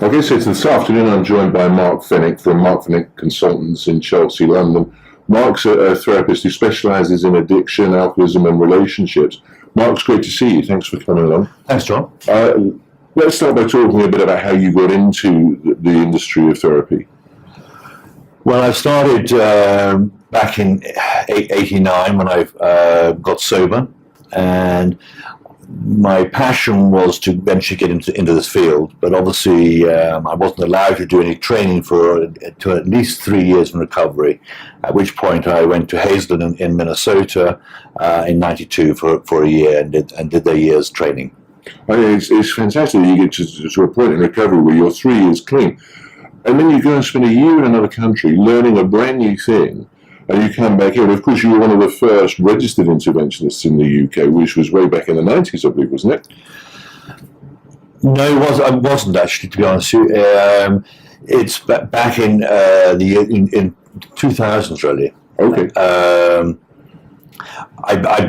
Okay, so this afternoon I'm joined by Mark Fenwick from Mark Fenwick Consultants in Chelsea, London. Mark's a therapist who specialises in addiction, alcoholism and relationships. Mark's great to see you. Thanks for coming along. Thanks, John. Let's start by talking a bit about how you got into the industry of therapy. Well, I started back in '89 when I got sober, and my passion was to eventually get into this field, but obviously I wasn't allowed to do any training to at least 3 years in recovery, at which point I went to Hazelden in Minnesota in '92 for a year and did their year's training. I mean, it's fantastic that you get to a point in recovery where you're 3 years clean, and then you go and spend a year in another country learning a brand new thing, and you come back here. Of course, you were one of the first registered interventionists in the UK, which was way back in the 90s, I believe, wasn't it? No, I wasn't actually, to be honest with you. It's back in in 2000s, really. Okay. I've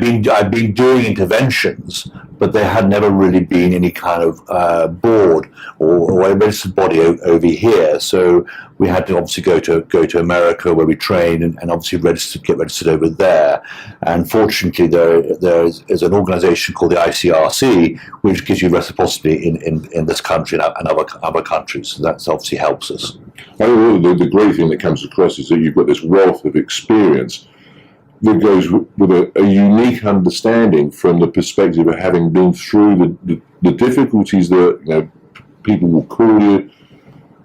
been doing interventions, but there had never really been any kind of board or a registered body over here. So we had to obviously go to America where we train and obviously get registered over there. And fortunately, there is an organisation called the ICRC, which gives you reciprocity in this country and other countries. So that obviously helps us. The great thing that comes across is that you've got this wealth of experience that goes with a unique understanding from the perspective of having been through the difficulties that people will call you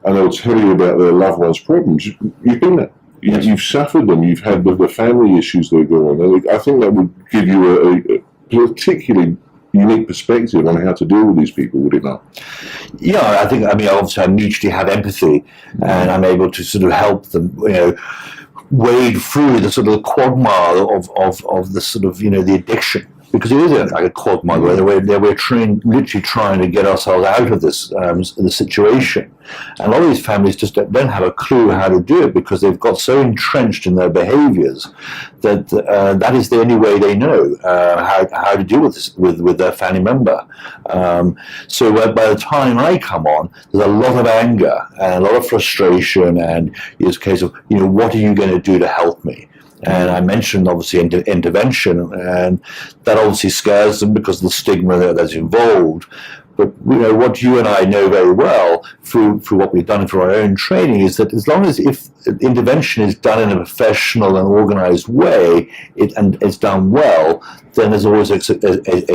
and they'll tell you about their loved ones' problems. You've been there. Yes. You've suffered them. You've had the family issues that go on. And I think that would give you a particularly unique perspective on how to deal with these people, would it not? Yeah, obviously I mutually have empathy, and I'm able to sort of help them, wade through the sort of quagmire of the sort of the addiction, because it is like a quagmire where we're literally trying to get ourselves out of this the situation, and a lot of these families just don't have a clue how to do it because they've got so entrenched in their behaviours that that is the only way they know how to deal with this with their family member. So by the time I come on, there's a lot of anger and a lot of frustration, and it's a case of what are you going to do to help me? And I mentioned obviously intervention, and that obviously scares them because of the stigma that's involved. But what you and I know very well through what we've done through our own training is that as long as if intervention is done in a professional and organised way, and it's done well, then there's always a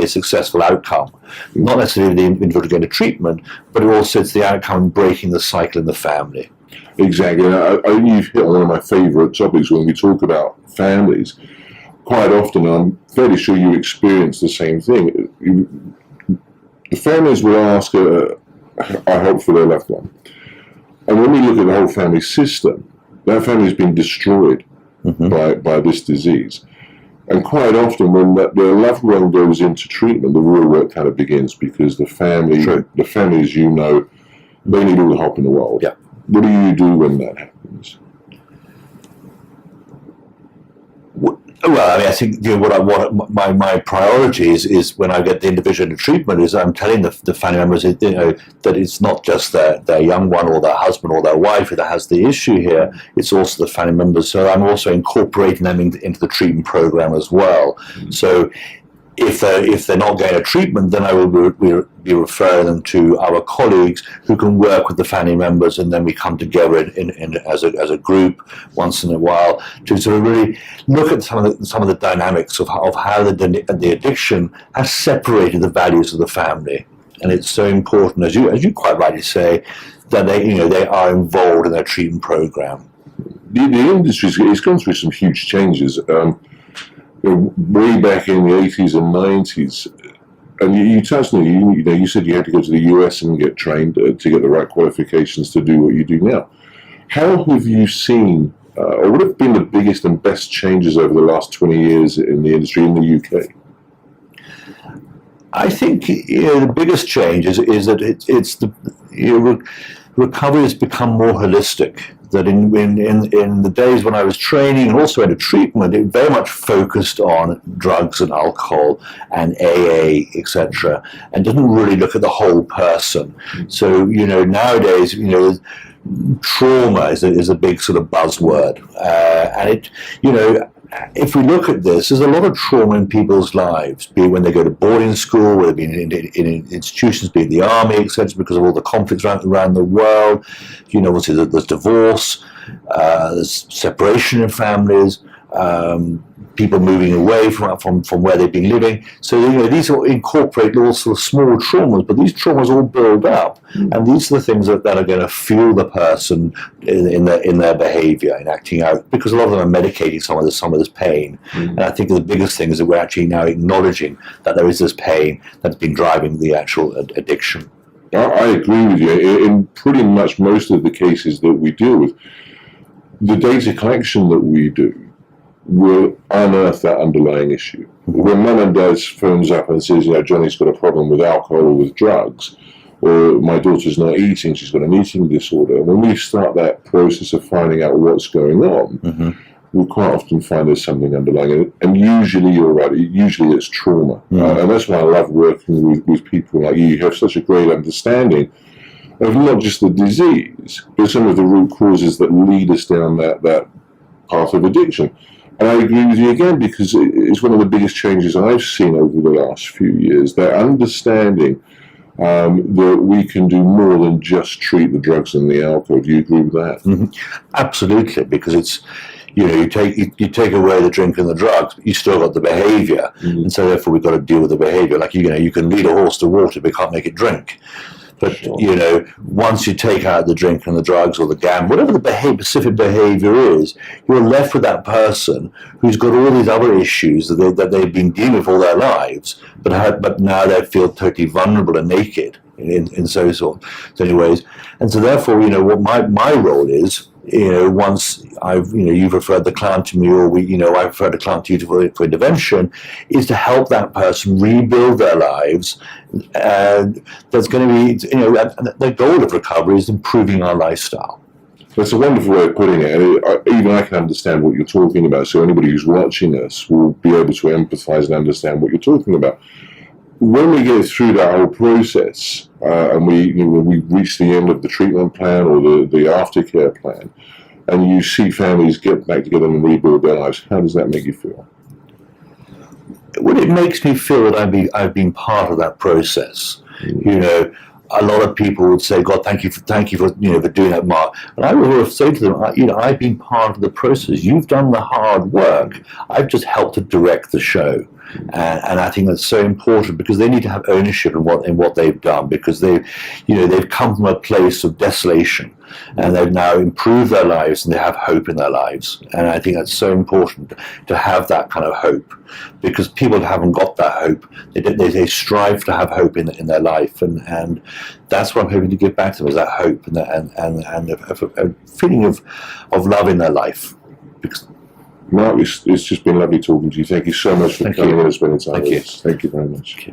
successful outcome. Not necessarily the individual going to treatment, but it also it's the outcome breaking the cycle in the family. Exactly. You've hit on one of my favourite topics when we talk about families. Quite often, I'm fairly sure you experience the same thing. The families will ask, I hope for their loved one. And when we look at the whole family system, that family has been destroyed by this disease. And quite often when their loved one goes into treatment, the real work kind of begins, because the family, as you know, they need all the help in the world. Yeah. What do you do when that happens? Well, I think what my priority is when I get the individual into treatment is I'm telling the family members that it's not just their young one or their husband or their wife that has the issue here. It's also the family members. So I'm also incorporating them into the treatment program as well. So if they're not going to treatment, then I will be referring them to our colleagues who can work with the family members, and then we come together as a group once in a while to sort of really look at some of the dynamics of how the addiction has separated the values of the family. And it's so important, as you quite rightly say, that they are involved in their treatment program. The industry has gone through some huge changes. Way back in the 80s and 90s, and you touched on it, you said you had to go to the US and get trained to get the right qualifications to do what you do now. How have you seen, or what have been the biggest and best changes over the last 20 years in the industry in the UK? I think the biggest change is that it's the recovery has become more holistic. that in the days when I was training and also into treatment, it very much focused on drugs and alcohol and AA, etc., and didn't really look at the whole person. So, nowadays, trauma is a big sort of buzzword, and it, if we look at this, there's a lot of trauma in people's lives, be it when they go to boarding school, whether it be in institutions, be it the army, etc., because of all the conflicts around the world. Obviously there's divorce, there's separation in families, people moving away from where they've been living. So these all incorporate all sort of small traumas, but these traumas all build up, and these are the things that are going to fuel the person in their behaviour, in acting out, because a lot of them are medicating some of this pain. And I think the biggest thing is that we're actually now acknowledging that there is this pain that's been driving the actual addiction. I agree with you. In pretty much most of the cases that we deal with, the data collection that we do will unearth that underlying issue. When mum and dad phones up and says, Johnny's got a problem with alcohol or with drugs, or my daughter's not eating, she's got an eating disorder, when we start that process of finding out what's going on, we'll quite often find there's something underlying. And usually, you're right, usually it's trauma. And that's why I love working with people like you. You have such a great understanding of not just the disease, but some of the root causes that lead us down that path of addiction. And I agree with you again, because it's one of the biggest changes I've seen over the last few years, that understanding that we can do more than just treat the drugs and the alcohol. Do you agree with that? Absolutely, because it's, you take away the drink and the drugs, but you still got the behaviour, and so therefore we've got to deal with the behaviour. Like, you can lead a horse to water, but you can't make it drink. But, once you take out the drink and the drugs or the gambling, whatever the specific behaviour is, you're left with that person who's got all these other issues that they've been dealing with all their lives, but now they feel totally vulnerable and naked in so many ways. And so therefore, what my role is, once you've referred the client to me, or I've referred the client to you for intervention, is to help that person rebuild their lives. That's going to be, the goal of recovery is improving our lifestyle. That's a wonderful way of putting it. And even I can understand what you're talking about. So anybody who's watching us will be able to empathise and understand what you're talking about. When we get through that whole process, and we reach the end of the treatment plan or the aftercare plan, and you see families get back together and rebuild their lives, how does that make you feel? Well, it makes me feel that I've been part of that process. A lot of people would say, "God, thank you for doing that, Mark." And I would say to them, I've been part of the process. You've done the hard work. I've just helped to direct the show. And I think that's so important, because they need to have ownership in what they've done, because they've come from a place of desolation, and they've now improved their lives, and they have hope in their lives. And I think that's so important to have that kind of hope, because people haven't got that hope. They strive to have hope in their life, and that's what I'm hoping to give back to them, is that hope and a feeling of love in their life. Because Mark, it's just been lovely talking to you. Thank you so much for coming and spending time with us. Thank you very much.